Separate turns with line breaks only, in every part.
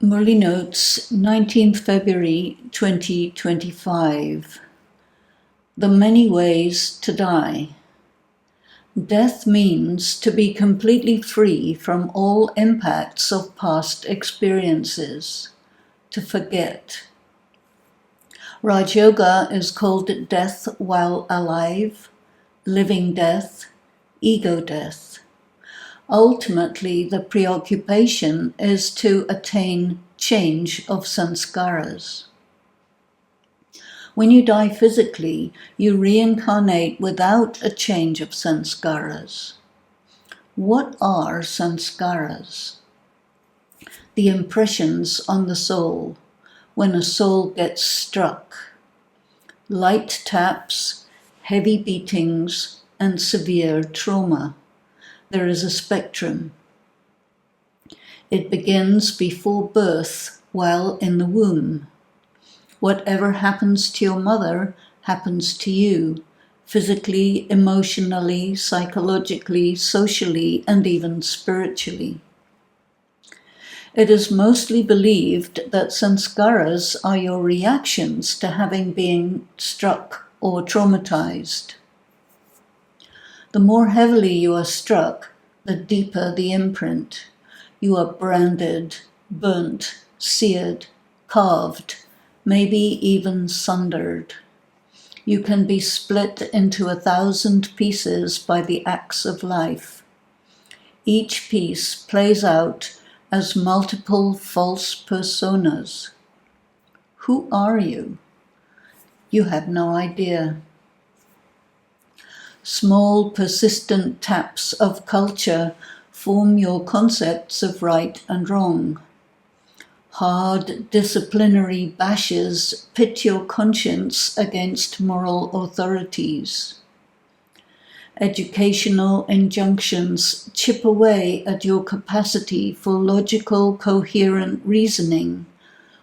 Murli Notes, 19th February 2025. The many ways to die. Death means to be completely free from all impacts of past experiences, to forget. Raj Yoga is called death while alive, living death, ego death. Ultimately, the preoccupation is to attain change of sanskaras. When you die physically, you reincarnate without a change of sanskaras. What are sanskaras? The impressions on the soul when a soul gets struck. Light taps, heavy beatings, and severe trauma. There is a spectrum. It begins before birth, while in the womb. Whatever happens to your mother happens to you, physically, emotionally, psychologically, socially, and even spiritually. It is mostly believed that sanskaras are your reactions to having been struck or traumatized. The more heavily you are struck, the deeper the imprint. You are branded, burnt, seared, carved, maybe even sundered. You can be split into 1,000 pieces by the axe of life. Each piece plays out as multiple false personas. Who are you? You have no idea. Small, persistent taps of culture form your concepts of right and wrong. Hard, disciplinary bashes pit your conscience against moral authorities. Educational injunctions chip away at your capacity for logical, coherent reasoning,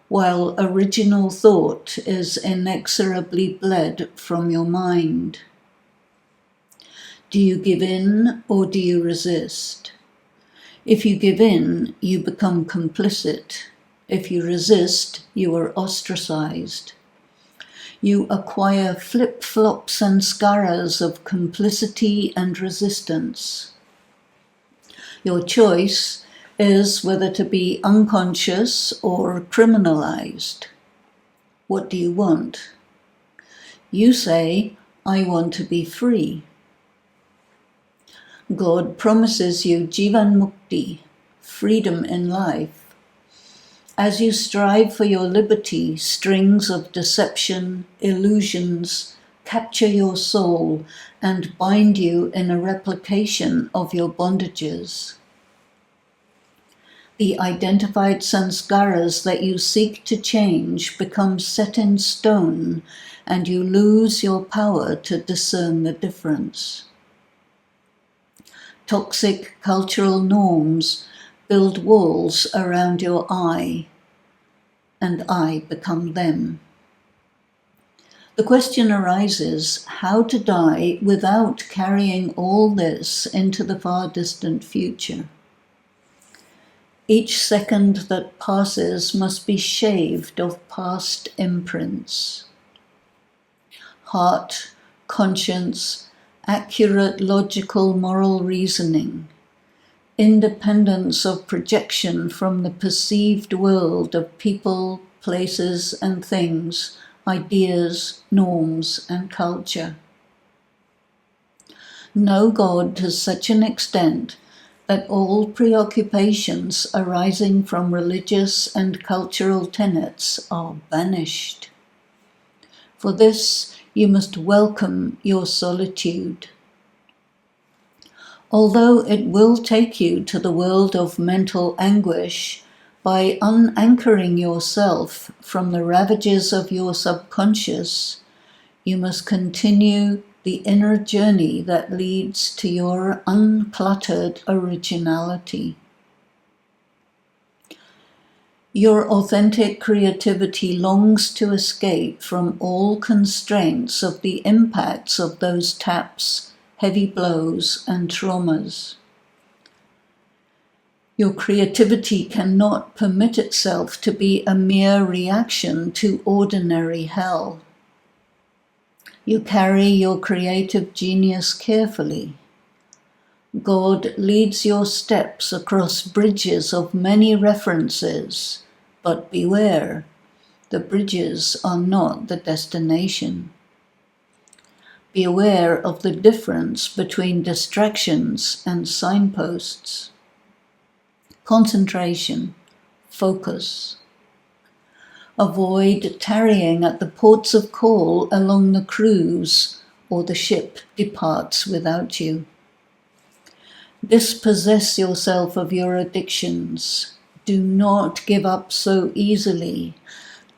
while original thought is inexorably bled from your mind. Do you give in or do you resist? If you give in, you become complicit. If you resist, you are ostracized. You acquire flip-flop sanskaras of complicity and resistance. Your choice is whether to be unconscious or criminalized. What do you want? You say, I want to be free. God promises you Jivan Mukti, freedom in life. As you strive for your liberty, strings of deception, illusions, capture your soul and bind you in a replication of your bondages. The identified sanskaras that you seek to change become set in stone, and you lose your power to discern the difference. Toxic cultural norms build walls around your I, and I become them. The question arises how to die without carrying all this into the far distant future. Each second that passes must be shaved of past imprints. Heart, conscience, accurate logical moral reasoning. independence of projection from the perceived world of people, places and things, ideas, norms and culture. Know God to such an extent that all preoccupations arising from religious and cultural tenets are banished. For this, you must welcome your solitude. Although it will take you to the world of mental anguish, by unanchoring yourself from the ravages of your subconscious, you must continue the inner journey that leads to your uncluttered originality. Your authentic creativity longs to escape from all constraints of the impacts of those taps, heavy blows, and traumas. Your creativity cannot permit itself to be a mere reaction to ordinary hell. You carry your creative genius carefully. God leads your steps across bridges of many references, but beware, the bridges are not the destination. Be aware of the difference between distractions and signposts. Concentration, focus. Avoid tarrying at the ports of call along the cruise, or the ship departs without you. Dispossess yourself of your addictions. Do not give up so easily.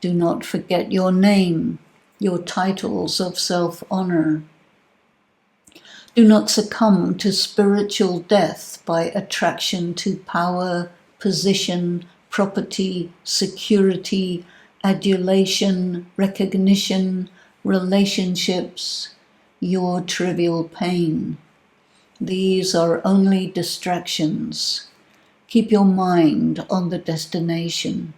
Do not forget your name, your titles of self-honor. Do not succumb to spiritual death by attraction to power, position, property, security, adulation, recognition, relationships, your trivial pain. These are only distractions. Keep your mind on the destination.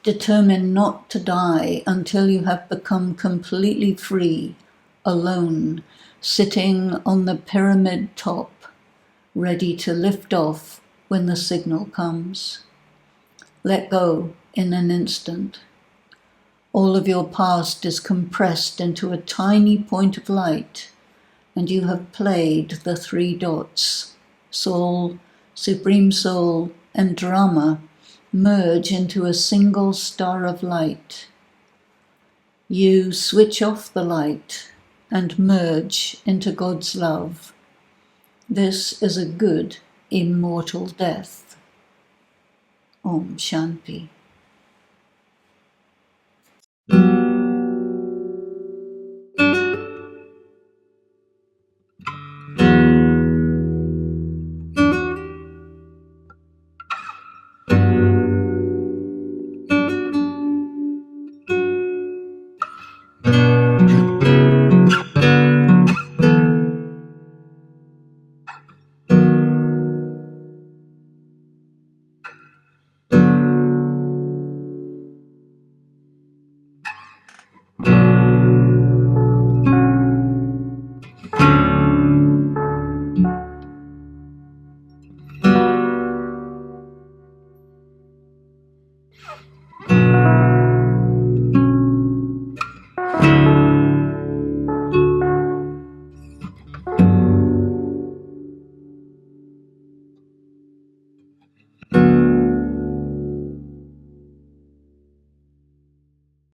Determine not to die until you have become completely free, alone, sitting on the pyramid top, ready to lift off when the signal comes. Let go in an instant. All of your past is compressed into a tiny point of light, and you have played the 3 dots. Soul, Supreme Soul, and Drama merge into a single star of light. You switch off the light and merge into God's love. This is a good, immortal death. Om Shanti.